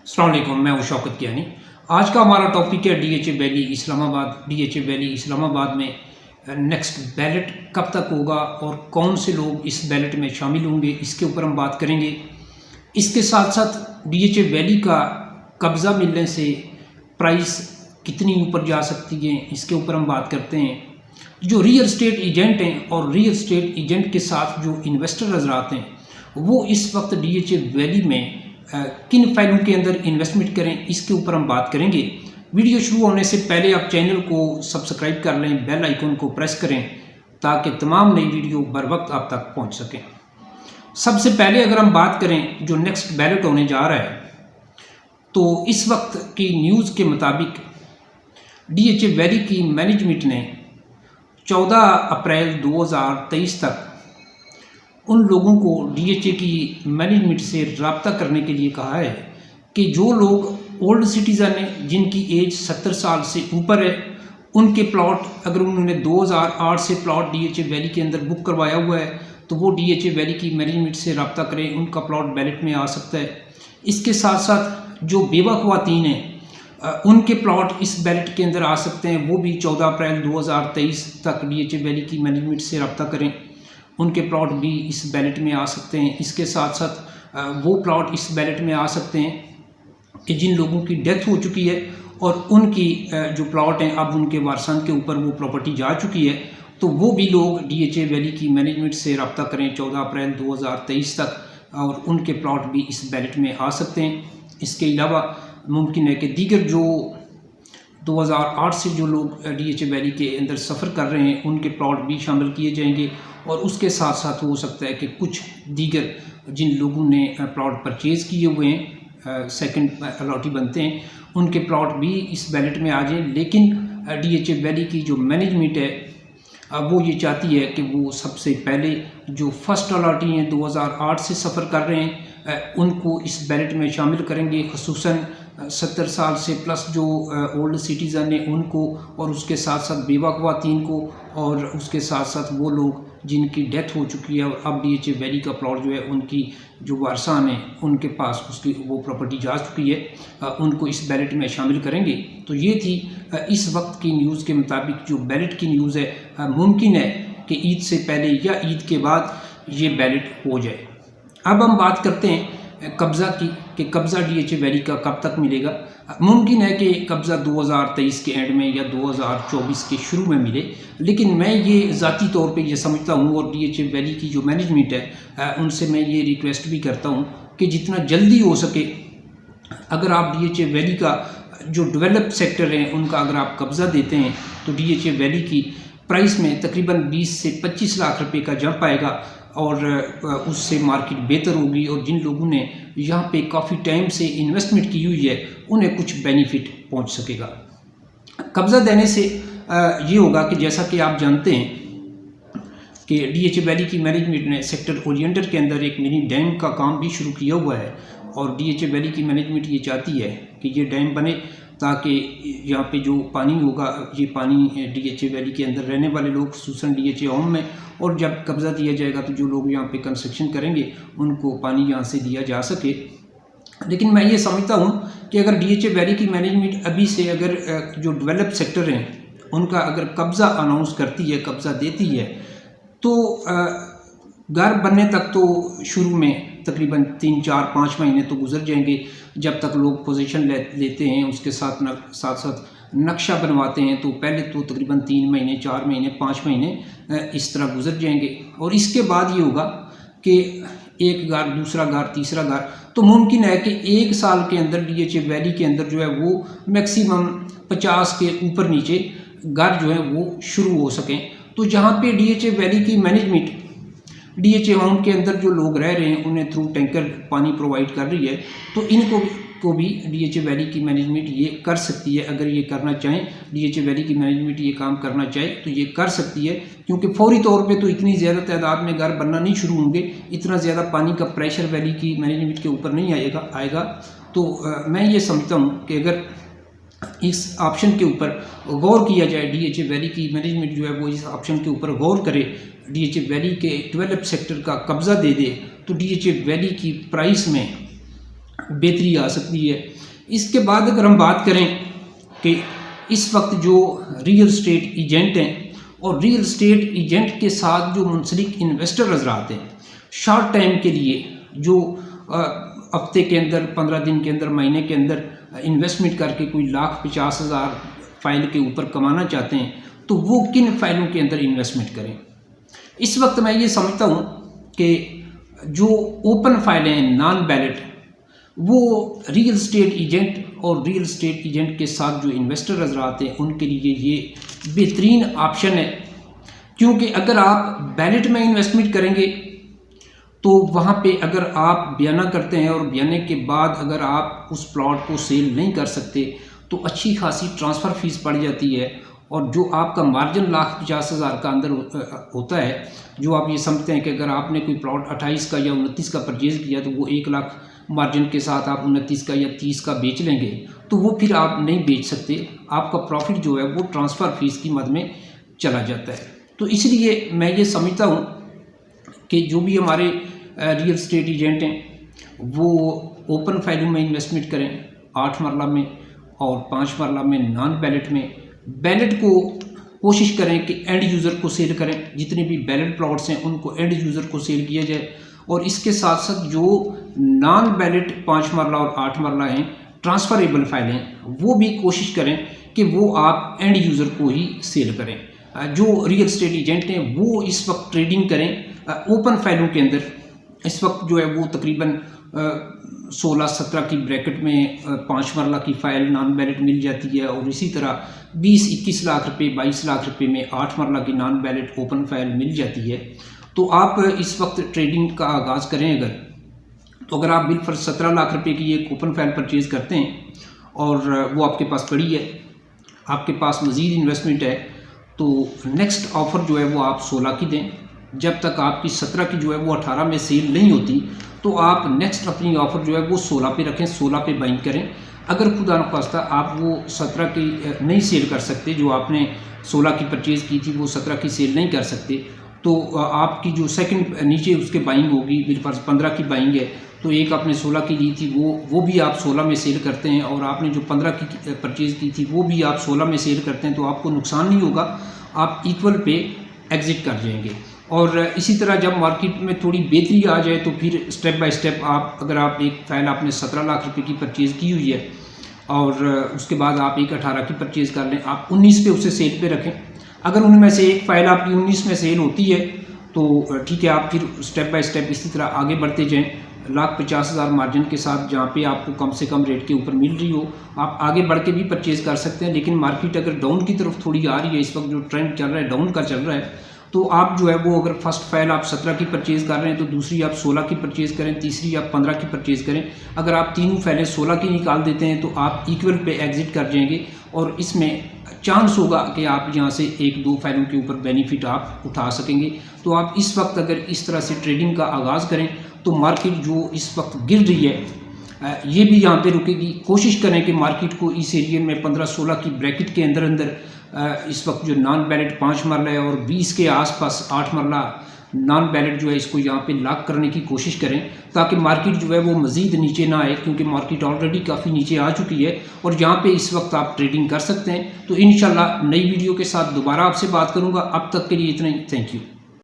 अस्सलाम वालेकुम, मैं हूं शौकत कियानी। आज का हमारा टॉपिक है DHA valley Islamabad. DHA valley Islamabad में नेक्स्ट बैलेट कब तक होगा और कौन से लोग इस बैलेट में शामिल होंगे, इसके ऊपर हम बात करेंगे। इसके साथ साथ डीएचए वैली का कब्ज़ा मिलने से प्राइस कितनी ऊपर जा सकती है, इसके ऊपर हम बात करते हैं। जो रियल एस्टेट एजेंट हैं और रियल एस्टेट एजेंट के साथ जो इन्वेस्टर हजरात हैं, वो इस वक्त डीएचए वैली में किन फाइलों के अंदर इन्वेस्टमेंट करें, इसके ऊपर हम बात करेंगे। वीडियो शुरू होने से पहले आप चैनल को सब्सक्राइब कर लें, बेल आइकन को प्रेस करें ताकि तमाम नई वीडियो बर वक्त आप तक पहुंच सकें। सबसे पहले अगर हम बात करें जो नेक्स्ट बैलेट होने जा रहा है, तो इस वक्त की न्यूज़ के मुताबिक डीएचए वैली की मैनेजमेंट ने 14 अप्रैल 2023 तक उन लोगों को डीएचए की मैनेजमेंट से रब्ता करने के लिए कहा है कि जो लोग ओल्ड सिटीज़न हैं, जिनकी एज 70 साल से ऊपर है, उनके प्लॉट अगर उन्होंने 2008 से प्लॉट डीएचए वैली के अंदर बुक करवाया हुआ है तो वो डीएचए वैली की मैनेजमेंट से रब्ता करें, उनका प्लॉट बैलेट में आ सकता है। इसके साथ साथ जो बेवा ख्वातीन हैं उनके प्लॉट इस बैलेट के अंदर आ सकते हैं, वो भी 14 अप्रैल 2023 तक डीएचए वैली की मैनेजमेंट से रब्ता करें, उनके प्लॉट भी इस बैलेट में आ सकते हैं। इसके साथ साथ वो प्लॉट इस बैलेट में आ सकते हैं कि जिन लोगों की डेथ हो चुकी है और उनकी जो प्लॉट हैं अब उनके वारसान के ऊपर वो प्रॉपर्टी जा चुकी है, तो वो भी लोग डीएचए वैली की मैनेजमेंट से रब्ता करें 14 अप्रैल 2023 तक, और उनके प्लॉट भी इस बैलेट में आ सकते हैं। इसके अलावा मुमकिन है कि दीगर जो 2008 से जो लोग डीएचए वैली के अंदर सफ़र कर रहे हैं उनके प्लॉट भी शामिल किए जाएंगे, और उसके साथ साथ हो सकता है कि कुछ दीगर जिन लोगों ने प्लॉट परचेज़ किए हुए हैं, सेकंड अलॉटी बनते हैं, उनके प्लॉट भी इस बैलेट में आ जाएं। लेकिन डीएचए वैली की जो मैनेजमेंट है वो ये चाहती है कि वो सबसे पहले जो फर्स्ट अलॉटी हैं 2008 से सफ़र कर रहे हैं उनको इस बैलेट में शामिल करेंगे, खुसूसन 70 साल से प्लस जो ओल्ड सिटीज़न हैं उनको, और उसके साथ साथ बेवा ख्वातीन को, और उसके साथ साथ वो लोग जिनकी डेथ हो चुकी है और अब डीएचए वैली का प्लॉट जो है उनकी जो वारसान है उनके पास उसकी वो प्रॉपर्टी जा चुकी है, उनको इस बैलेट में शामिल करेंगे। तो ये थी इस वक्त की न्यूज़ के मुताबिक जो बैलेट की न्यूज़ है। मुमकिन है कि ईद से पहले या ईद के बाद ये बैलेट हो जाए। अब हम बात करते हैं कब्ज़ा की कि कब्ज़ा डीएचए वैली का कब तक मिलेगा। मुमकिन है कि कब्ज़ा 2023 के एंड में या 2024 के शुरू में मिले, लेकिन मैं ये ज़ाती तौर पे ये समझता हूँ और डीएचए वैली की जो मैनेजमेंट है उनसे मैं ये रिक्वेस्ट भी करता हूँ कि जितना जल्दी हो सके अगर आप डीएचए वैली का जो डेवलप सेक्टर हैं उनका अगर आप कब्ज़ा देते हैं तो डीएचए वैली की प्राइस में तकरीबन 20 से 25 लाख रुपए का जंप आएगा और उससे मार्केट बेहतर होगी, और जिन लोगों ने यहाँ पे काफ़ी टाइम से इन्वेस्टमेंट की हुई है उन्हें कुछ बेनिफिट पहुँच सकेगा। कब्ज़ा देने से ये होगा कि जैसा कि आप जानते हैं कि डीएचए वैली की मैनेजमेंट ने सेक्टर ओरिएंटर के अंदर एक मिनी डैम का काम भी शुरू किया हुआ है, और डीएचए वैली की मैनेजमेंट ये चाहती है कि ये डैम बने ताकि यहाँ पे जो पानी होगा ये पानी डीएचए वैली के अंदर रहने वाले लोग खुसूसन डीएचए होम में, और जब कब्ज़ा दिया जाएगा तो जो लोग यहाँ पे कंस्ट्रक्शन करेंगे उनको पानी यहाँ से दिया जा सके। लेकिन मैं ये समझता हूँ कि अगर डीएचए वैली की मैनेजमेंट अभी से अगर जो डेवलप सेक्टर हैं उनका अगर कब्ज़ा अनाउंस करती है, कब्ज़ा देती है, तो घर बनने तक तो शुरू में तकरीबन 3, 4, 5 महीने तो गुजर जाएंगे जब तक लोग पोजीशन लेते हैं, उसके साथ साथ नक्शा बनवाते हैं, तो पहले तो तकरीबन 3 महीने, 4 महीने, 5 महीने इस तरह गुजर जाएंगे, और इसके बाद ये होगा कि एक घर, दूसरा घर, तीसरा घर, तो मुमकिन है कि 1 साल के अंदर डीएचए वैली के अंदर जो है वो मैक्सिमम 50 के ऊपर नीचे घर जो है वो शुरू हो सकें। तो जहाँ पे डीएचए वैली की मैनेजमेंट डीएचए होम के अंदर जो लोग रह रहे हैं उन्हें थ्रू टैंकर पानी प्रोवाइड कर रही है, तो इनको भी डीएचए वैली की मैनेजमेंट ये कर सकती है। अगर ये करना चाहें, डीएचए वैली की मैनेजमेंट ये काम करना चाहे तो ये कर सकती है, क्योंकि फौरी तौर पे तो इतनी ज़्यादा तादाद में घर बनना नहीं शुरू होंगे, इतना ज़्यादा पानी का प्रेशर वैली की मैनेजमेंट के ऊपर नहीं आएगा। तो मैं ये समझता हूँ कि अगर इस ऑप्शन के ऊपर गौर किया जाए, डीएचए वैली की मैनेजमेंट जो है वो इस ऑप्शन के ऊपर गौर करे, डीएचए वैली के डेवलप सेक्टर का कब्ज़ा दे दे, तो डीएचए वैली की प्राइस में बेहतरी आ सकती है। इसके बाद अगर हम बात करें कि इस वक्त जो रियल स्टेट एजेंट हैं और रियल स्टेट एजेंट के साथ जो मुंसलिक इन्वेस्टर हजरात हैं, शॉर्ट टाइम के लिए जो हफ्ते के अंदर, 15 दिन के अंदर, महीने के अंदर इन्वेस्टमेंट करके कोई 1,50,000 फाइल के ऊपर कमाना चाहते हैं, तो वो किन फाइलों के अंदर इन्वेस्टमेंट करें। इस वक्त मैं ये समझता हूँ कि जो ओपन फाइलें हैं, नॉन बैलेट, वो रियल स्टेट एजेंट और रियल स्टेट एजेंट के साथ जो इन्वेस्टर हजरात हैं उनके लिए ये बेहतरीन ऑप्शन है। क्योंकि अगर आप बैलेट में इन्वेस्टमेंट करेंगे तो वहाँ पे अगर आप बयाना करते हैं और बयाने के बाद अगर आप उस प्लॉट को सेल नहीं कर सकते तो अच्छी खासी ट्रांसफ़र फीस पड़ जाती है, और जो आपका मार्जिन 1,50,000 का अंदर होता है, जो आप ये समझते हैं कि अगर आपने कोई प्लॉट 28 का या 29 का परचेज़ किया तो वो 1 लाख मार्जिन के साथ आप 29 का या 30 का बेच लेंगे, तो वो फिर आप नहीं बेच सकते। आपका प्रॉफिट जो है वो ट्रांसफ़र फीस की मद में चला जाता है। तो इसलिए मैं ये समझता हूँ कि जो भी हमारे रियल स्टेट एजेंट हैं वो ओपन फाइलों में इन्वेस्टमेंट करें, 8 मरला में और 5 मरला में नॉन बैलेट में। बैलेट को कोशिश करें कि एंड यूज़र को सेल करें, जितने भी बैलेट प्लॉट्स हैं उनको एंड यूज़र को सेल किया जाए, और इसके साथ साथ जो नॉन बैलेट 5 मरला और 8 मरला हैं, ट्रांसफ़रेबल फाइलें, वो भी कोशिश करें कि वो आप एंड यूज़र को ही सेल करें। जो रियल स्टेट एजेंट हैं वो इस वक्त ट्रेडिंग करें ओपन फाइलों के अंदर। इस वक्त जो है वो तकरीबन 16-17 की ब्रैकेट में 5 मरला की फ़ाइल नॉन बैलेट मिल जाती है, और इसी तरह 20-21 लाख रुपए, 22 लाख रुपए में 8 मरला की नॉन बैलेट ओपन फाइल मिल जाती है। तो आप इस वक्त ट्रेडिंग का आगाज़ करें अगर, तो अगर आप बिलफर्ज 17 लाख रुपए की एक ओपन फाइल परचेज़ करते हैं और वो आपके पास पड़ी है, आपके पास मज़ीद इन्वेस्टमेंट है, तो नेक्स्ट ऑफ़र जो है वो आप 16 की दें। जब तक आपकी 17 की जो है वो 18 में सेल नहीं होती, तो आप नेक्स्ट अपनी ऑफ़र जो है वो 16 पे रखें, 16 पे बाइंग करें। अगर खुदा न खास्ता आप वो 17 की नहीं सेल कर सकते, जो आपने 16 की परचेज़ की थी वो 17 की सेल नहीं कर सकते, तो आपकी जो सेकंड नीचे उसके बाइंग होगी, बिलफर्ज 15 की बाइंग है, तो एक आपने 16 की ली थी वो भी आप 16 में सेल करते हैं, और आपने जो 15 की परचेज़ की थी वो भी आप 16 में सेल करते हैं, तो आपको नुकसान नहीं होगा, आप इक्वल पे एग्ज़िट कर जाएंगे। और इसी तरह जब मार्केट में थोड़ी बेहतरी आ जाए तो फिर स्टेप बाय स्टेप आप, अगर आप एक फ़ाइल आपने 17 लाख रुपए की परचेज़ की हुई है और उसके बाद आप एक 18 की परचेज़ कर लें, आप 19 पे उसे सेल पे रखें। अगर उनमें से एक फ़ाइल आपकी 19 में सेल होती है तो ठीक है, आप फिर स्टेप बाय स्टेप इसी तरह आगे बढ़ते जाएँ। 1,50,000 मार्जिन के साथ जहाँ पे आपको कम से कम रेट के ऊपर मिल रही हो, आप आगे बढ़ के भी परचेज़ कर सकते हैं। लेकिन मार्केट अगर डाउन की तरफ थोड़ी आ रही है, इस वक्त जो ट्रेंड चल रहा है डाउन का चल रहा है, तो आप जो है वो अगर फर्स्ट फाइल आप 17 की परचेज़ कर रहे हैं तो दूसरी आप 16 की परचेज़ करें, तीसरी आप 15 की परचेज़ करें। अगर आप तीनों फाइलें 16 की निकाल देते हैं तो आप इक्वल पे एग्ज़िट कर जाएंगे, और इसमें चांस होगा कि आप यहाँ से 1-2 फाइलों के ऊपर बेनिफिट आप उठा सकेंगे। तो आप इस वक्त अगर इस तरह से ट्रेडिंग का आगाज़ करें तो मार्केट जो इस वक्त गिर रही है ये भी यहाँ पे रुकेगी। कोशिश करें कि मार्केट को इस एरिया में 15-16 की ब्रैकेट के अंदर इस वक्त जो नॉन बैलेट 5 मरला है और 20 के आसपास 8 मरला नॉन बैलेट जो है, इसको यहाँ पे लॉक करने की कोशिश करें, ताकि मार्केट जो है वो मज़ीद नीचे ना आए, क्योंकि मार्केट ऑलरेडी काफ़ी नीचे आ चुकी है और यहाँ पे इस वक्त आप ट्रेडिंग कर सकते हैं। तो इंशाल्लाह नई वीडियो के साथ दोबारा आपसे बात करूँगा। अब तक के लिए इतना ही, थैंक यू।